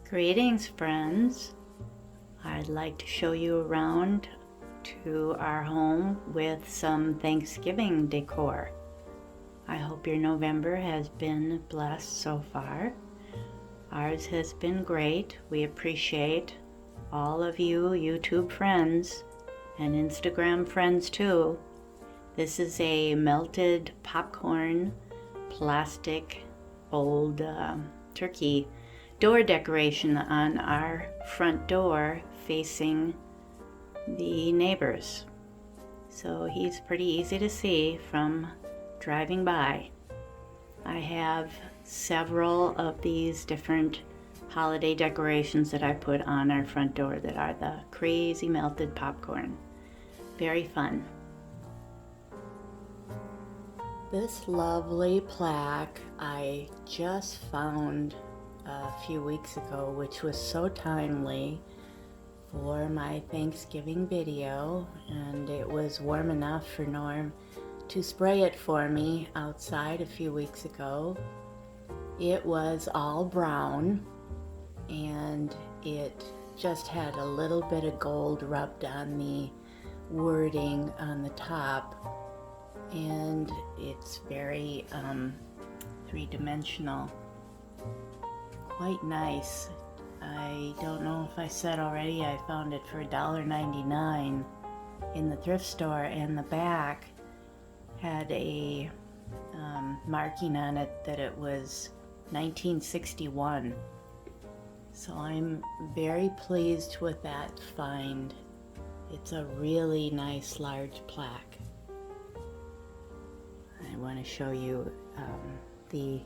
Greetings, friends. I'd like to show you around to our home with some Thanksgiving decor. I hope your November has been blessed so far. Ours has been great. We appreciate all of you YouTube friends and Instagram friends too. This is a melted popcorn plastic old turkey door decoration on our front door facing the neighbors. So he's pretty easy to see from driving by. I have several of these different holiday decorations that I put on our front door that are the crazy melted popcorn. Very fun. This lovely plaque I just found a few weeks ago, which was so timely for my Thanksgiving video, and it was warm enough for Norm to spray it for me outside a few weeks ago. It was all brown and it just had a little bit of gold rubbed on the wording on the top, and it's very three-dimensional. Quite nice. I don't know if I said already, I found it for $1.99 in the thrift store, and the back had a marking on it that it was 1961. So I'm very pleased with that find. It's a really nice large plaque. I want to show you the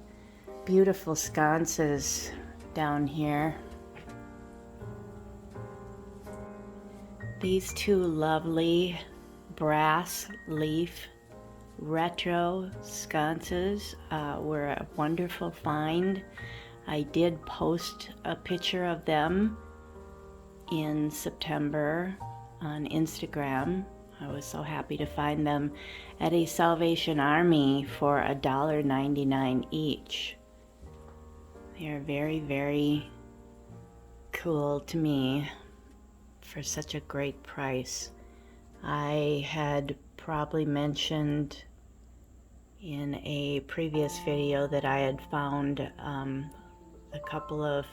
beautiful sconces down here. These two lovely brass leaf retro sconces were a wonderful find. I did post a picture of them in September on Instagram. I was so happy to find them at a Salvation Army for $1.99 each. They are very, very cool to me for such a great price. I had probably mentioned in a previous video that I had found a couple of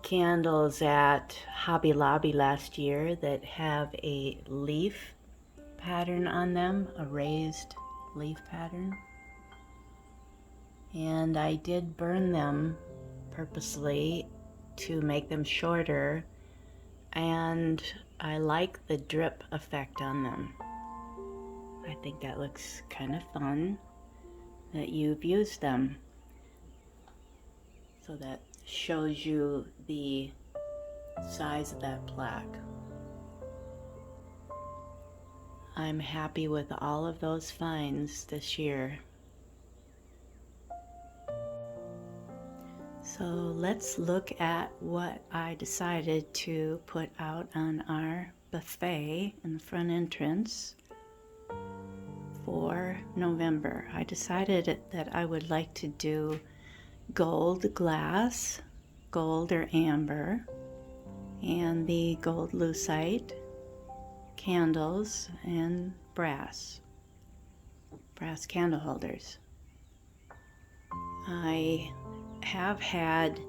candles at Hobby Lobby last year that have a leaf pattern on them, a raised leaf pattern. And I did burn them purposely to make them shorter, and I like the drip effect on them. I think that looks kind of fun that you've used them. So that shows you the size of that plaque. I'm happy with all of those finds this year. So let's look at what I decided to put out on our buffet in the front entrance for November. I decided that I would like to do gold glass, gold or amber, and the gold lucite, candles, and brass candle holders. I have had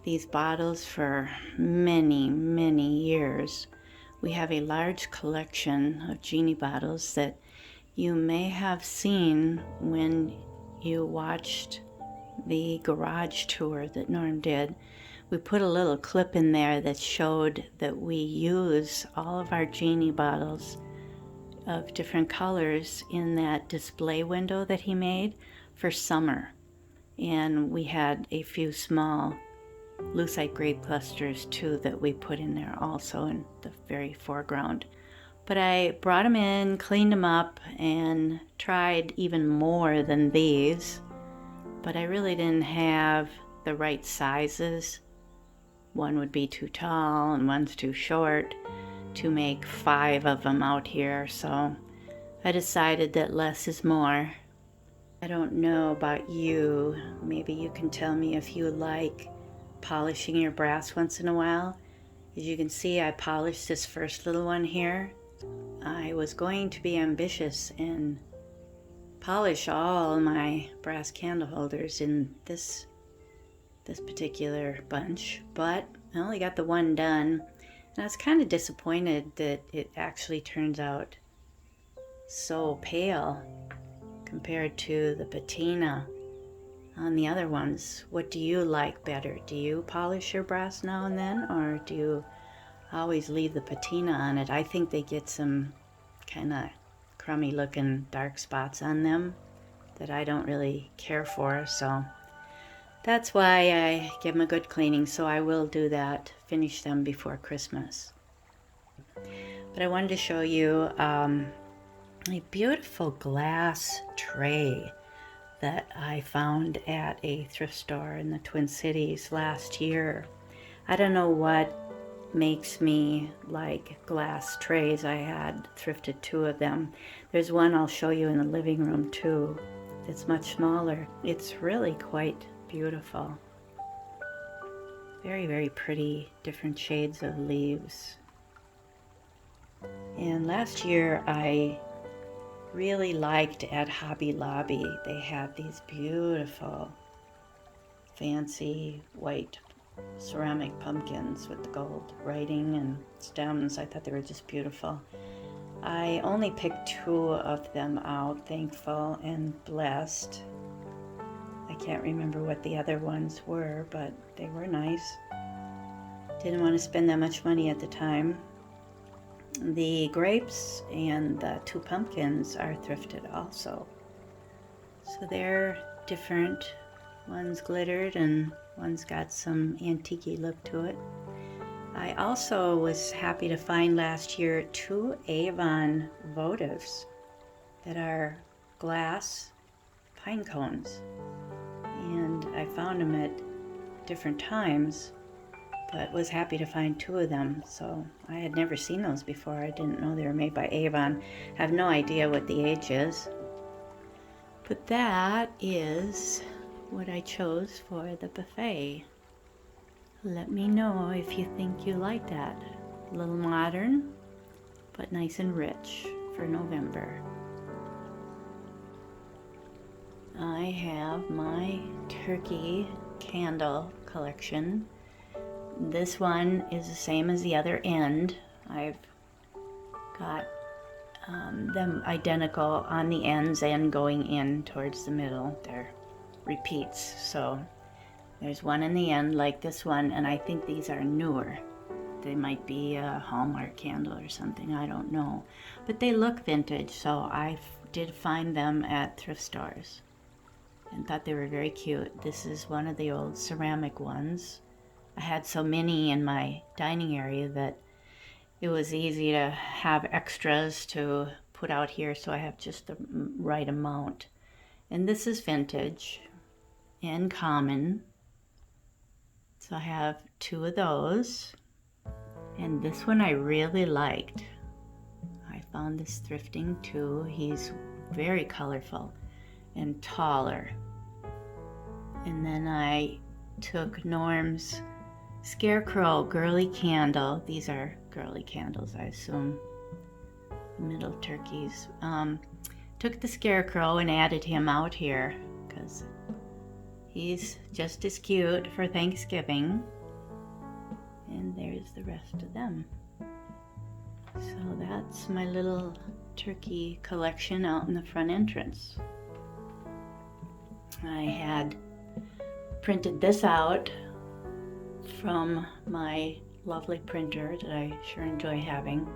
these bottles for many, many years. We have a large collection of genie bottles that you may have seen when you watched the garage tour that Norm did. We put a little clip in there that showed that we use all of our genie bottles of different colors in that display window that he made for summer. And we had a few small lucite grape clusters too that we put in there also in the very foreground. But I brought them in, cleaned them up, and tried even more than these. But I really didn't have the right sizes. One would be too tall and one's too short to make 5 of them out here. So I decided that less is more. I don't know about you. Maybe you can tell me if you like polishing your brass once in a while. As you can see, I polished this first little one here. I was going to be ambitious and polish all my brass candle holders in this particular bunch, but I only got the one done, and I was kind of disappointed that it actually turns out so pale compared to the patina on the other ones. What do you like better? Do you polish your brass now and then, or do you always leave the patina on it? I think they get some kind of crummy looking dark spots on them that I don't really care for, so that's why I give them a good cleaning. So I will do that, finish them before Christmas. But I wanted to show you a beautiful glass tray that I found at a thrift store in the Twin Cities last year. I don't know what makes me like glass trays. I had thrifted 2 of them. There's one I'll show you in the living room too. It's much smaller. It's really quite beautiful. Very, very pretty, different shades of leaves. And last year I really liked at Hobby Lobby. They had these beautiful, fancy white ceramic pumpkins with the gold writing and stems. I thought they were just beautiful. I only picked 2 of them out, thankful and blessed. I can't remember what the other ones were, but they were nice. Didn't want to spend that much money at the time. The grapes and the 2 pumpkins are thrifted also. So they're different. One's glittered and one's got some antique-y look to it. I also was happy to find last year 2 Avon votives that are glass pine cones. And I found them at different times, but was happy to find 2 of them. So I had never seen those before. I didn't know they were made by Avon. I have no idea what the age is. But that is what I chose for the buffet. Let me know if you think you like that. A little modern, but nice and rich for November. I have my turkey candle collection. This one is the same as the other end. I've got them identical on the ends and going in towards the middle. They're repeats. So there's one in the end like this one, and I think these are newer. They might be a Hallmark candle or something, I don't know. But they look vintage, so I did find them at thrift stores and thought they were very cute. This is one of the old ceramic ones. I had so many in my dining area that it was easy to have extras to put out here, so I have just the right amount. And this is vintage and common. So I have 2 of those. And this one I really liked. I found this thrifting too. He's very colorful and taller. And then I took Norm's Scarecrow girly candle. These are girly candles, I assume. Middle turkeys. Took the Scarecrow and added him out here because he's just as cute for Thanksgiving. And there's the rest of them. So that's my little turkey collection out in the front entrance. I had printed this out from my lovely printer that I sure enjoy having.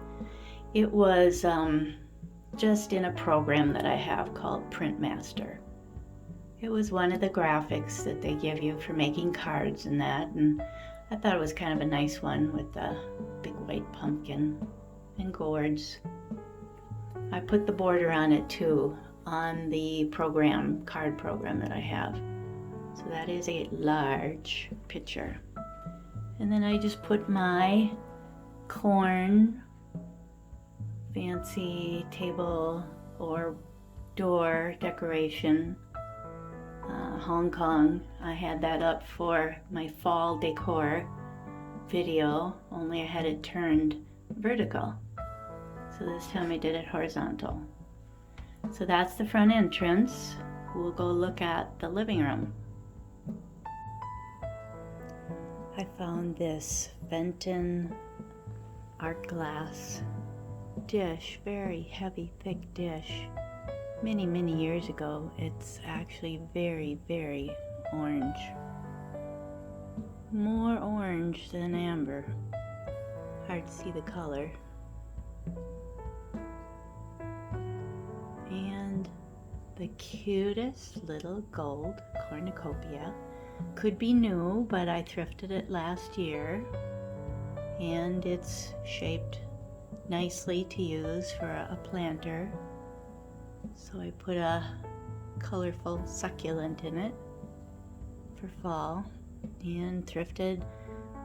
It was just in a program that I have called Printmaster. It was one of the graphics that they give you for making cards and that, and I thought it was kind of a nice one with the big white pumpkin and gourds. I put the border on it too, on the program, card program that I have. So that is a large picture. And then I just put my corn fancy table or door decoration Hong Kong. I had that up for my fall decor video, only I had it turned vertical. So this time I did it horizontal. So that's the front entrance. We'll go look at the living room. I found this Fenton art glass dish, very heavy, thick dish, many years ago. It's actually very orange. More orange than amber. Hard to see the color. And the cutest little gold cornucopia. Could be new, but I thrifted it last year. And it's shaped nicely to use for a planter. So I put a colorful succulent in it for fall, and thrifted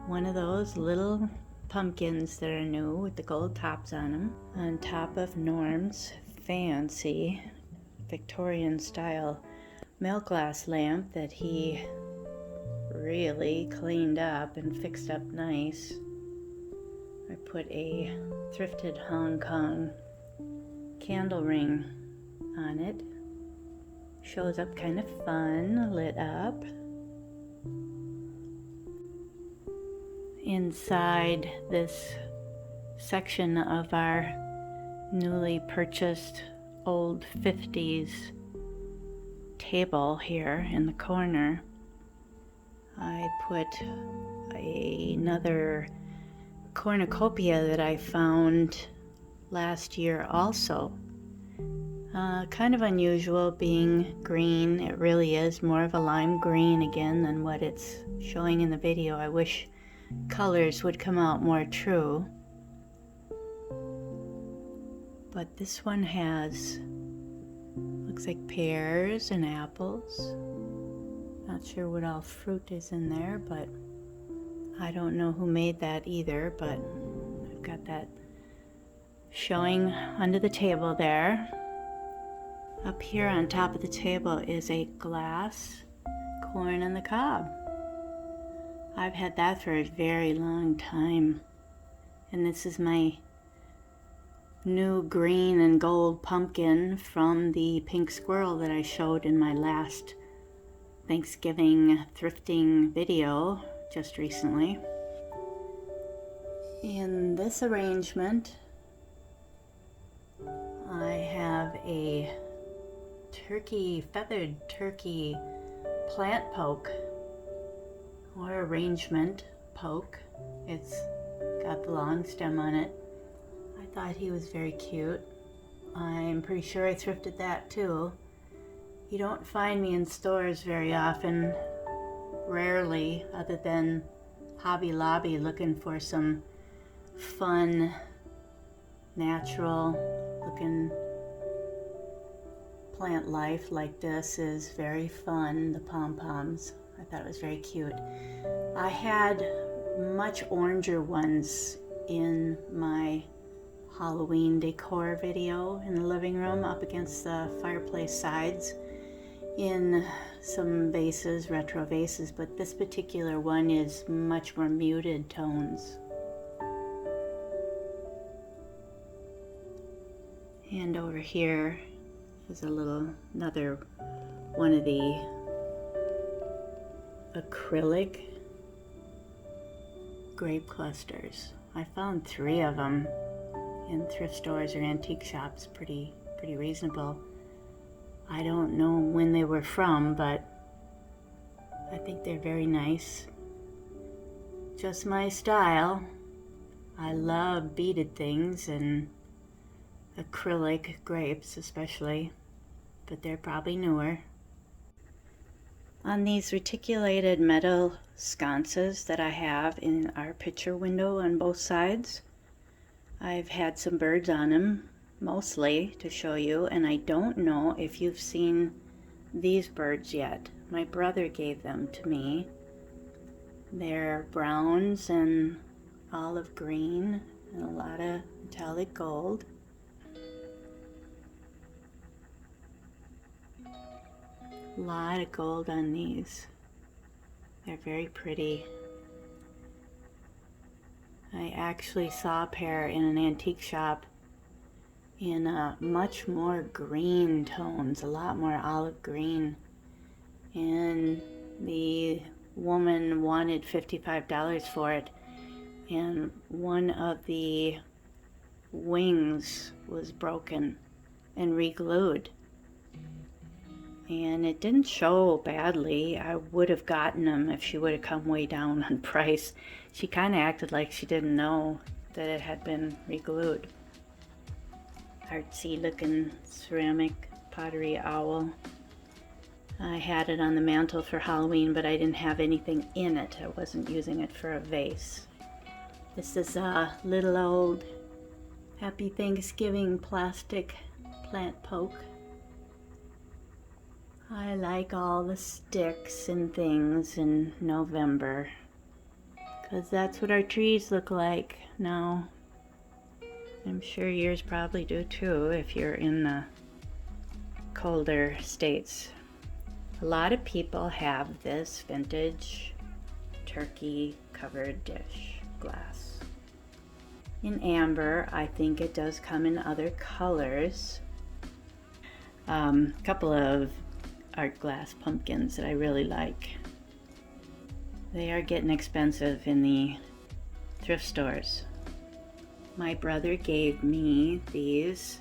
one of those little pumpkins that are new with the gold tops on them on top of Norm's fancy Victorian style milk glass lamp that he really cleaned up and fixed up nice. I put a thrifted Hong Kong candle ring on it. Shows up kind of fun, lit up. Inside this section of our newly purchased old 50s table here in the corner, I put another cornucopia that I found last year also. Kind of unusual being green. It really is more of a lime green again than what it's showing in the video. I wish colors would come out more true. But this one has, looks like pears and apples. Not sure what all fruit is in there, but I don't know who made that either, but I've got that showing under the table there. Up here on top of the table is a glass corn on the cob. I've had that for a very long time. And this is my new green and gold pumpkin from the pink squirrel that I showed in my last Thanksgiving thrifting video just recently. In this arrangement, I have a feathered turkey plant poke or arrangement poke. It's got the long stem on it. I thought he was very cute. I'm pretty sure I thrifted that too. You don't find me in stores very often, rarely, other than Hobby Lobby, looking for some fun, natural looking plant life like this is very fun. The pom-poms, I thought it was very cute. I had much oranger ones in my Halloween decor video in the living room up against the fireplace sides in some vases, retro vases, but this particular one is much more muted tones. And over here is another one of the acrylic grape clusters. I found 3 of them in thrift stores or antique shops, pretty reasonable. I don't know when they were from, but I think they're very nice. Just my style. I love beaded things and acrylic grapes especially, but they're probably newer. On these reticulated metal sconces that I have in our picture window on both sides, I've had some birds on them, mostly to show you, and I don't know if you've seen these birds yet. My brother gave them to me. They're browns and olive green and a lot of metallic gold. A lot of gold on these. They're very pretty. I actually saw a pair in an antique shop in much more green tones, a lot more olive green. And the woman wanted $55 for it. And one of the wings was broken and re-glued. And it didn't show badly. I would have gotten them if she would have come way down on price. She kind of acted like she didn't know that it had been re-glued. Artsy looking ceramic pottery owl. I had it on the mantle for Halloween, but I didn't have anything in it. I wasn't using it for a vase. This is a little old Happy Thanksgiving plastic plant poke. I like all the sticks and things in November, because that's what our trees look like now. I'm sure yours probably do too if you're in the colder states. A lot of people have this vintage turkey covered dish glass. In amber. I think it does come in other colors. A couple of art glass pumpkins that I really like. They are getting expensive in the thrift stores. My brother gave me these,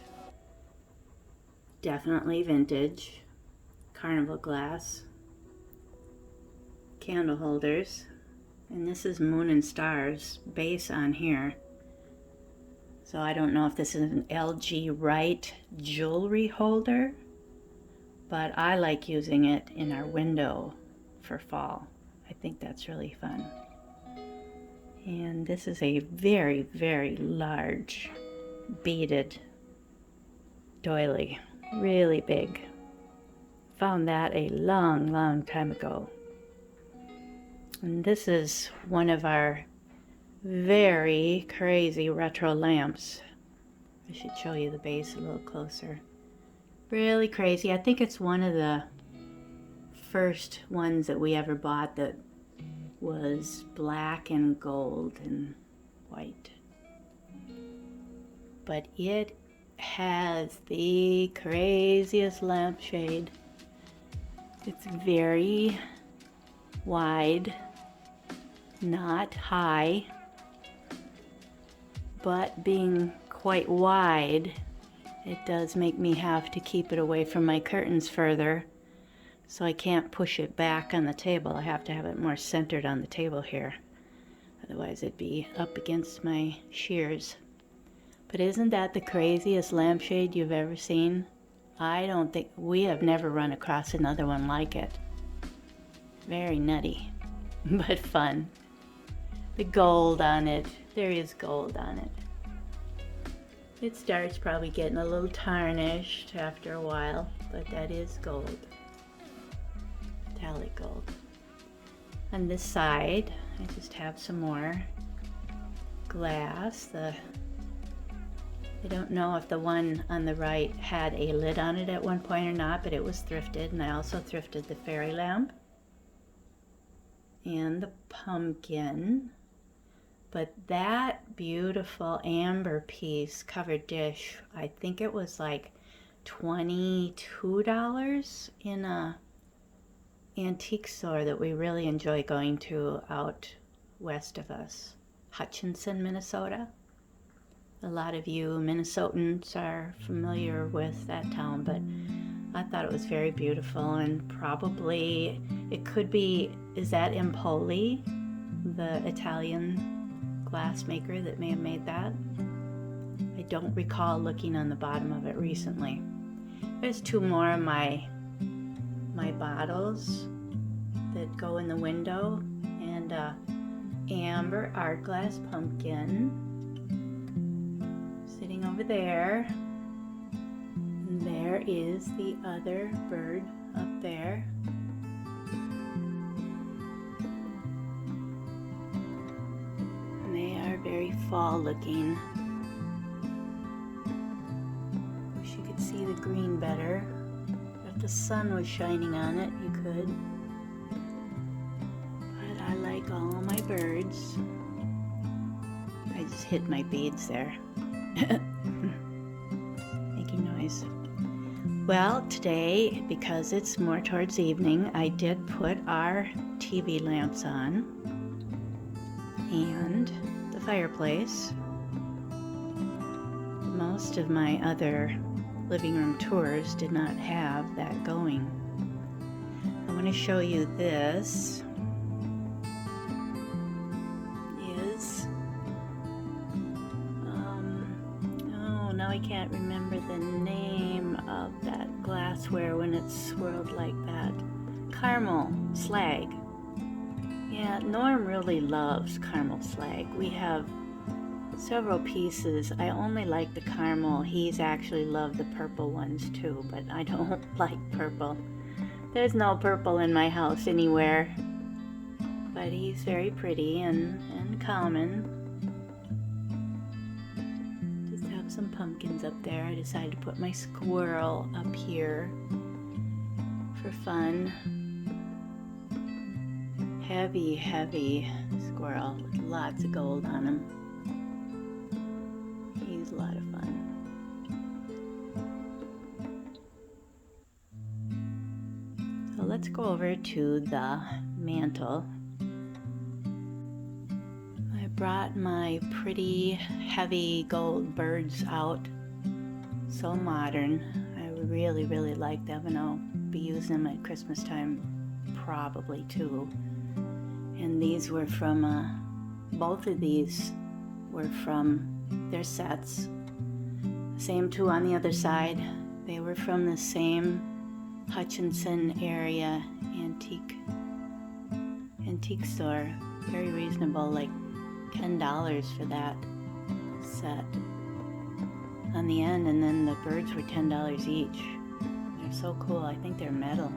definitely vintage, carnival glass candle holders. And this is Moon and Stars base on here. So I don't know if this is an LG Wright jewelry holder, but I like using it in our window for fall. I think that's really fun. And this is a very, very large beaded doily, really big. Found that a long, long time ago. And this is one of our very crazy retro lamps. I should show you the base a little closer. Really crazy. I think it's one of the first ones that we ever bought that was black and gold and white. But it has the craziest lampshade. It's very wide, not high, but being quite wide, it does make me have to keep it away from my curtains further, so I can't push it back on the table. I have to have it more centered on the table here. Otherwise it'd be up against my shears. But isn't that the craziest lampshade you've ever seen? I don't think, we have never run across another one like it. Very nutty, but fun. The gold on it, there is gold on it. It starts probably getting a little tarnished after a while, but that is gold. Metallic gold. On this side, I just have some more glass. I don't know if the one on the right had a lid on it at one point or not, but it was thrifted, and I also thrifted the fairy lamp and the pumpkin. But that beautiful amber piece covered dish, I think it was like $22 in a antique store that we really enjoy going to out west of us, Hutchinson, Minnesota. A lot of you Minnesotans are familiar with that town, but I thought it was very beautiful, and probably it could be, is that Empoli, the Italian glassmaker that may have made that? I don't recall looking on the bottom of it recently. There's two more of my bottles that go in the window, and amber art glass pumpkin sitting over there. And there is the other bird up there. And they are very fall looking. Wish you could see the green better. They're if the sun was shining on it, you could. But I like all my birds. I just hit my beads there. Making noise. Well, today, because it's more towards evening, I did put our TV lamps on and the fireplace. Most of my other living room tours did not have that going. I want to show you this. Now I can't remember the name of that glassware when it's swirled like that. Caramel slag. Yeah, Norm really loves caramel slag. We have several pieces. I only like the caramel. He's actually loved the purple ones too, but I don't like purple. There's no purple in my house anywhere. But he's very pretty and common. Some pumpkins up there. I decided to put my squirrel up here for fun. Heavy squirrel with lots of gold on him. He's a lot of fun. So let's go over to the mantle. Brought my pretty heavy gold birds out. So modern. I really like them, and I'll be using them at Christmas time probably too. And these were from both of these were from their sets. Same two on the other side. They were from the same Hutchinson area antique store. Very reasonable, like $10 for that set on the end, and then the birds were $10 each. They're so cool. I think they're metal.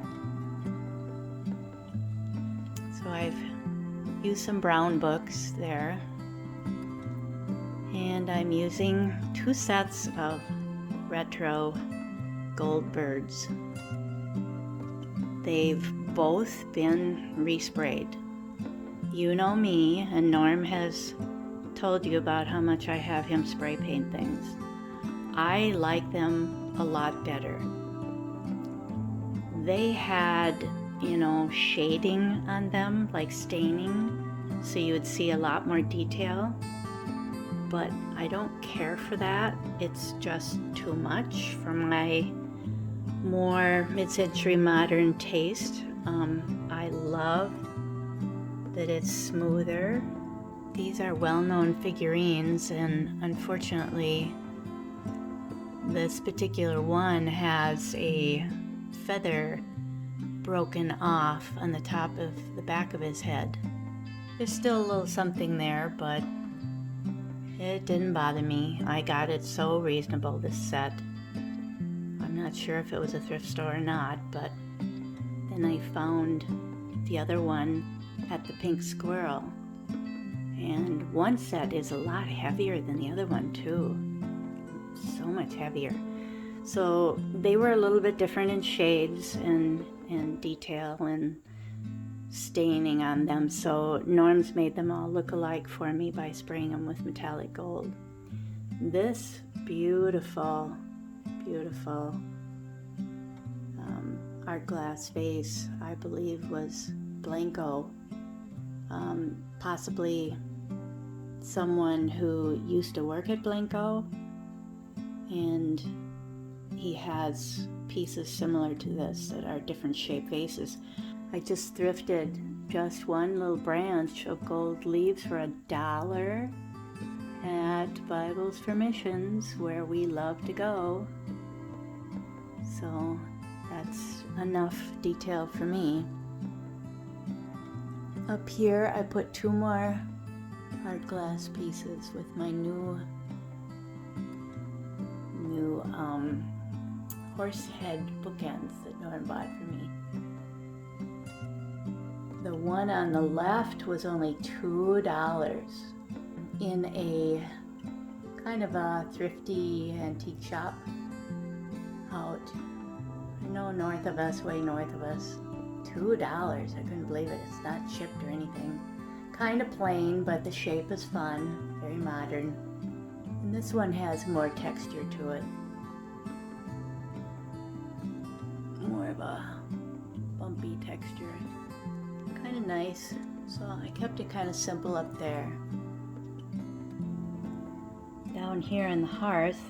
So I've used some brown books there, and I'm using 2 sets of retro gold birds. They've both been resprayed. You know me, and Norm has told you about how much I have him spray paint things. I like them a lot better. They had, shading on them, like staining, so you would see a lot more detail. But I don't care for that. It's just too much for my more mid-century modern taste. I love that it's smoother. These are well-known figurines, and unfortunately this particular one has a feather broken off on the top of the back of his head. There's still a little something there, but it didn't bother me. I got it so reasonable, this set. I'm not sure if it was a thrift store or not, but then I found the other one at the Pink Squirrel, and one set is a lot heavier than the other one too. So much heavier. So they were a little bit different in shades and detail and staining on them. So Norm's made them all look alike for me by spraying them with metallic gold. This beautiful art glass vase, I believe, was Blanco. Possibly someone who used to work at Blanco, and he has pieces similar to this that are different shaped vases. I just thrifted just one little branch of gold leaves for $1 at Bibles for Missions, where we love to go. So that's enough detail for me. Up here I put 2 more art glass pieces with my new horse head bookends that Norm bought for me. The one on the left was only $2 in a kind of a thrifty antique shop out I know north of us, way north of us. $2. I couldn't believe it. It's not chipped or anything. Kind of plain, but the shape is fun. Very modern. And this one has more texture to it. More of a bumpy texture. Kind of nice. So I kept it kind of simple up there. Down here in the hearth,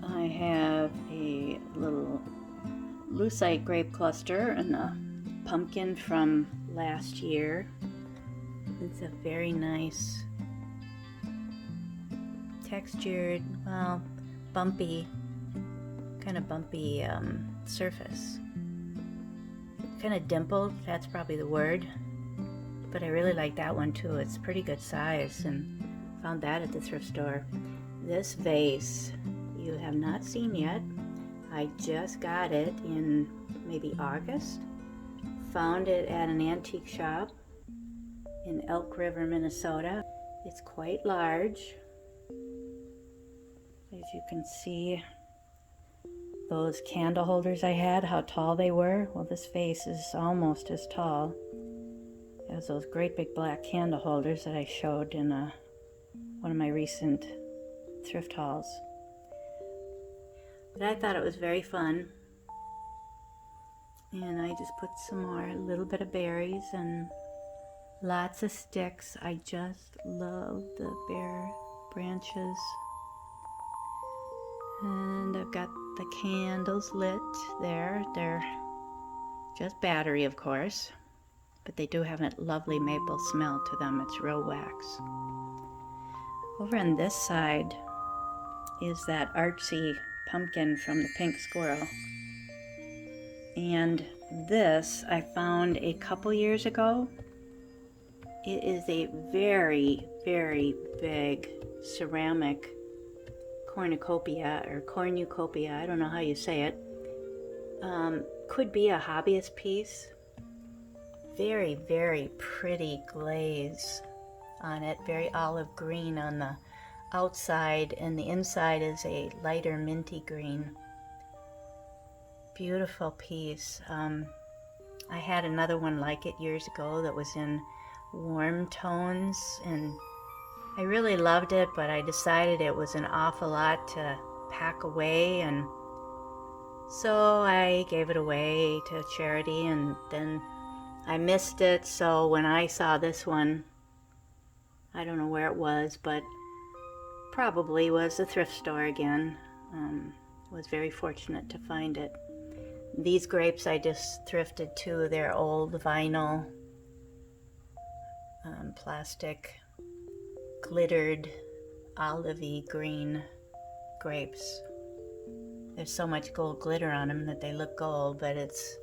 I have a little lucite grape cluster and a pumpkin from last year. It's a very nice textured, well, bumpy, kind of bumpy surface. Kind of dimpled, that's probably the word. But I really like that one too. It's pretty good size and found that at the thrift store. This vase you have not seen yet. I just got it in maybe August. Found it at an antique shop in Elk River, Minnesota. It's quite large. As you can see, those candle holders I had, how tall they were. Well, this vase is almost as tall as those great big black candle holders that I showed in one of my recent thrift hauls. But I thought it was very fun. And I just put some more, a little bit of berries and lots of sticks. I just love the bare branches. And I've got the candles lit there. They're just battery, of course, but they do have a lovely maple smell to them. It's real wax. Over on this side is that artsy pumpkin from the pink squirrel. And this I found a couple years ago. It is a very, very big ceramic cornucopia or cornucopia, I don't know how you say it. Could be a hobbyist piece. Very, very pretty glaze on it, very olive green on the outside, and the inside is a lighter minty green. Beautiful piece. I had another one like it years ago that was in warm tones, and I really loved it, but I decided it was an awful lot to pack away, and so I gave it away to charity, and then I missed it. So when I saw this one, I don't know where it was, but probably was a thrift store again. Was very fortunate to find it. These grapes I just thrifted too. They're old vinyl, plastic, glittered, olivey green grapes. There's so much gold glitter on them that they look gold, but it's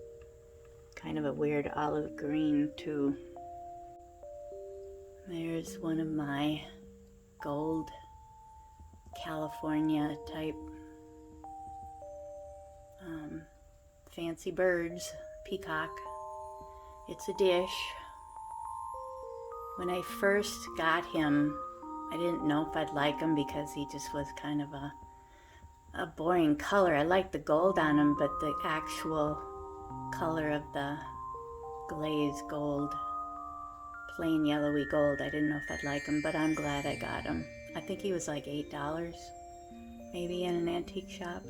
kind of a weird olive green too. There's one of my gold California type fancy birds, peacock. It's a dish. When I first got him, I didn't know if I'd like him because he just was kind of a boring color. I liked the gold on him, but the actual color of the glazed gold, plain yellowy gold, I didn't know if I'd like him, but I'm glad I got him. I think he was like $8, maybe in an antique shop.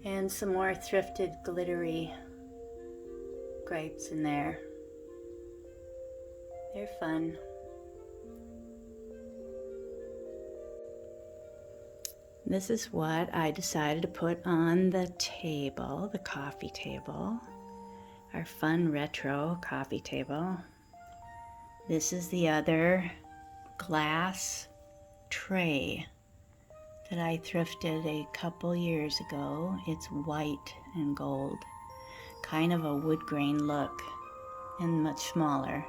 And some more thrifted glittery grapes in there. They're fun. This is what I decided to put on the table, the coffee table, our fun retro coffee table. This is the other glass tray that I thrifted a couple years ago. It's white and gold, kind of a wood grain look and much smaller.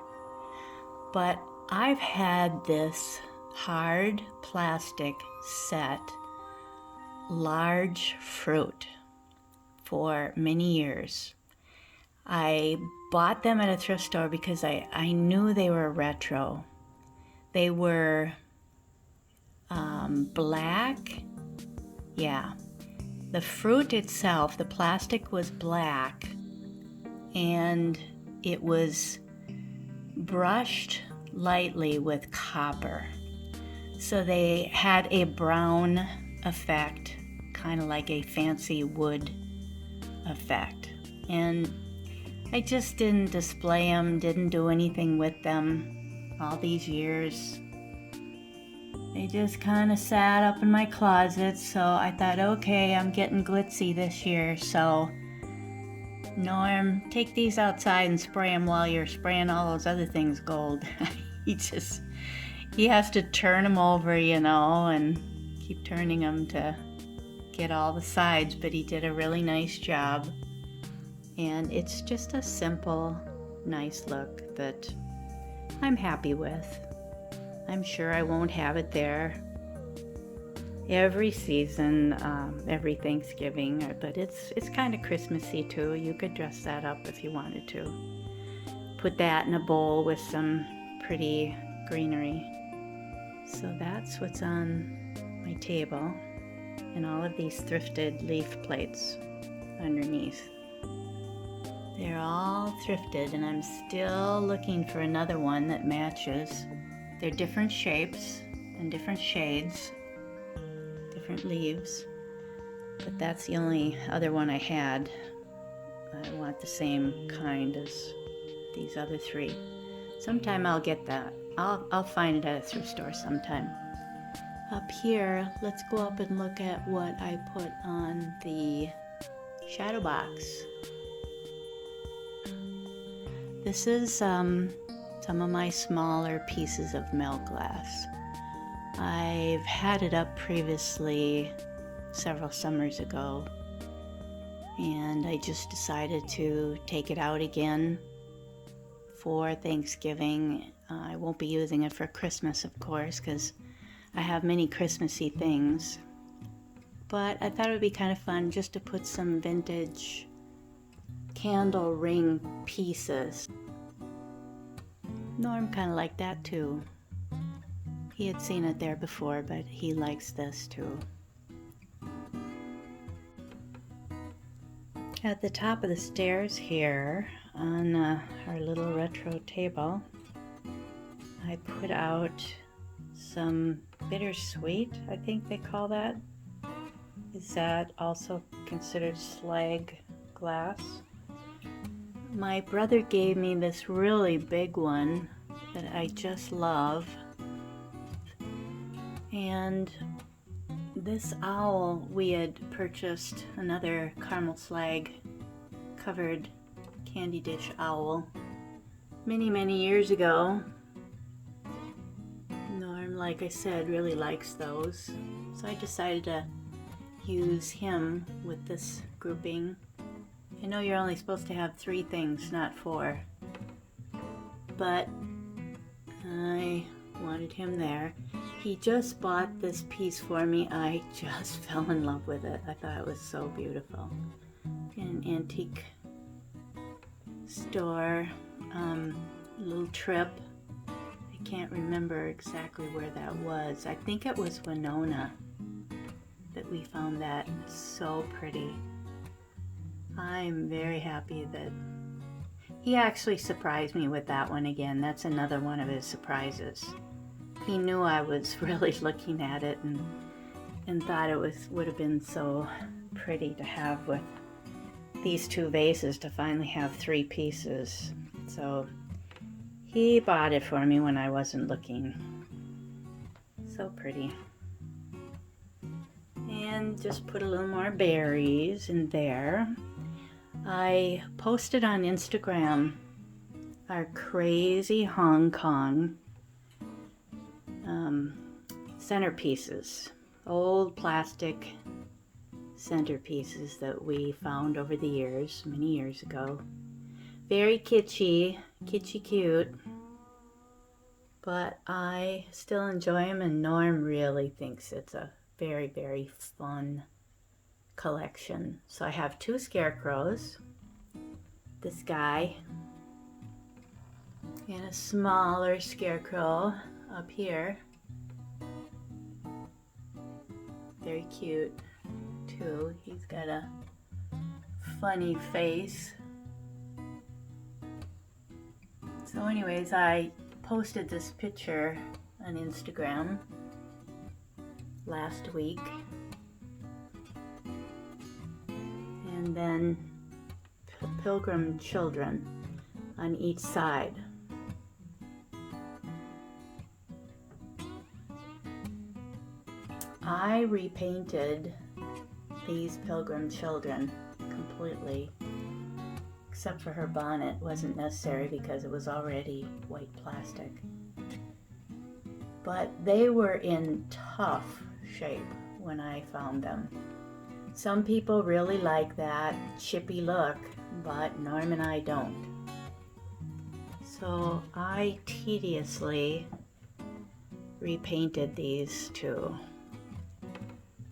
But I've had this hard plastic set large fruit for many years. I bought them at a thrift store because I knew they were retro. They were black, yeah, The fruit itself, the plastic was black, and it was brushed lightly with copper. So they had a brown effect, kind of like a fancy wood effect. And I just didn't display them, didn't do anything with them all these years. They just kind of sat up in my closet, so I thought, okay, I'm getting glitzy this year, so Norm, take these outside and spray them while you're spraying all those other things gold. He has to turn them over, and keep turning them to get all the sides, but he did a really nice job. And it's just a simple, nice look that I'm happy with. I'm sure I won't have it there every season, every Thanksgiving, but it's kind of Christmassy too. You could dress that up if you wanted to. Put that in a bowl with some pretty greenery. So that's what's on my table, and all of these thrifted leaf plates underneath. They're all thrifted, and I'm still looking for another one that matches. They're different shapes and different shades, different leaves, but that's the only other one I had. I want the same kind as these other three. Sometime I'll get that. I'll find it at a thrift store sometime. Up here, let's go up and look at what I put on the shadow box. This is some of my smaller pieces of milk glass. I've had it up previously several summers ago, and I just decided to take it out again for Thanksgiving. I won't be using it for Christmas, of course, because I have many Christmassy things, but I thought it would be kind of fun just to put some vintage candle ring pieces. Norm kind of liked that too. He had seen it there before, but he likes this too. At the top of the stairs here on our little retro table, I put out some bittersweet, I think they call that. Is that also considered slag glass? My brother gave me this really big one that I just love. And this owl, we had purchased another caramel slag covered candy dish owl many years ago. Norm, like I said, really likes those. So I decided to use him with this grouping. I know you're only supposed to have 3 things, not 4. But I wanted him there. He just bought this piece for me. I just fell in love with it. I thought it was so beautiful. In an antique store, little trip. I can't remember exactly where that was. I think it was Winona that we found that. It's so pretty. I'm very happy that he actually surprised me with that one again. That's another one of his surprises. He knew I was really looking at it and thought it would have been so pretty to have with these 2 vases, to finally have 3 pieces. So he bought it for me when I wasn't looking. So pretty. And just put a little more berries in there. I posted on Instagram our crazy Hong Kong centerpieces, old plastic centerpieces that we found over the years, many years ago. Very kitschy cute, but I still enjoy them, and Norm really thinks it's a very fun collection. So I have 2 scarecrows, this guy, and a smaller scarecrow up here. Very cute. too. He's got a funny face. So anyways, I posted this picture on Instagram last week. And then pilgrim children on each side. I repainted these pilgrim children completely, except for her bonnet. Wasn't necessary because it was already white plastic. But they were in tough shape when I found them. Some people really like that chippy look, but Norm and I don't. So I tediously repainted these two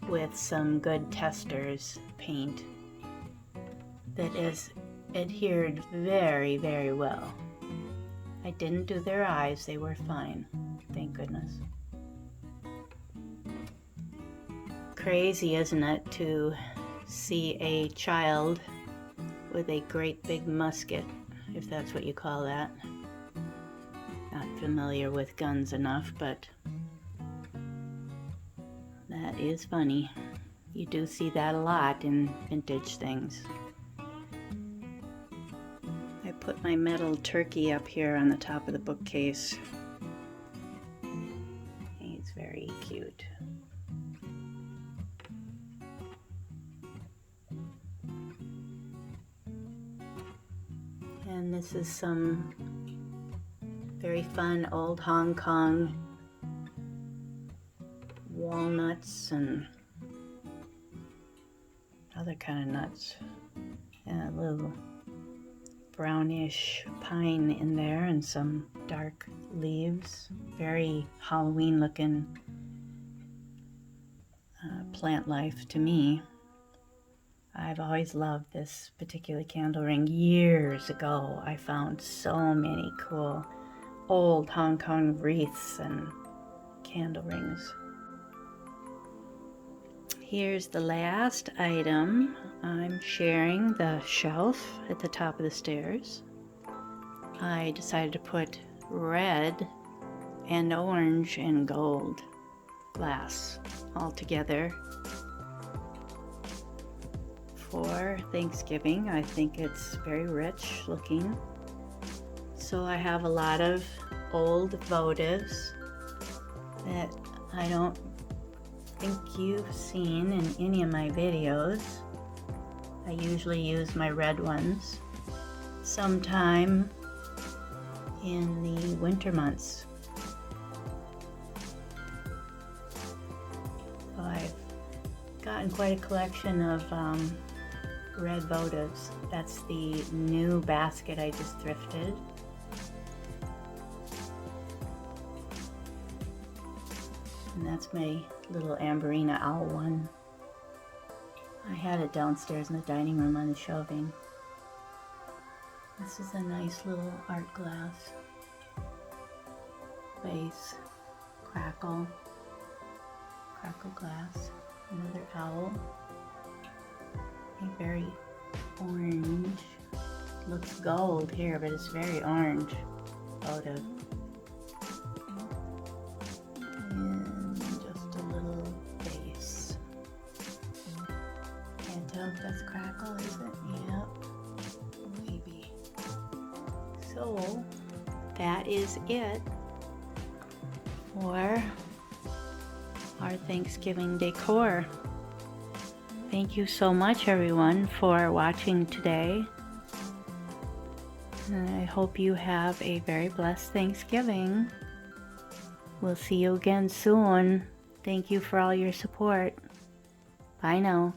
with some good Testors paint that is adhered very, very well. I didn't do their eyes, they were fine, thank goodness. Crazy, isn't it, to see a child with a great big musket, if that's what you call that. Not familiar with guns enough, but that is funny. You do see that a lot in vintage things. I put my metal turkey up here on the top of the bookcase. He's very cute. And this is some very fun old Hong Kong walnuts and other kind of nuts. And a little brownish pine in there and some dark leaves. Very Halloween looking plant life to me. I've always loved this particular candle ring. Years ago, I found so many cool old Hong Kong wreaths and candle rings. Here's the last item. I'm sharing the shelf at the top of the stairs. I decided to put red and orange and gold glass all together for Thanksgiving. I think it's very rich looking. So I have a lot of old votives that I don't think you've seen in any of my videos. I usually use my red ones sometime in the winter months. So I've gotten quite a collection of red votives. That's the new basket I just thrifted. And that's my little Amberina owl one. I had it downstairs in the dining room on the shelving. This is a nice little art glass vase, crackle glass, another owl, a very orange, looks gold here, but it's very orange votive. And just a little vase. Can't tell if that's crackle, is it? Yep, maybe. So that is it for our Thanksgiving decor. Thank you so much, everyone, for watching today. And I hope you have a very blessed Thanksgiving. We'll see you again soon. Thank you for all your support. Bye now.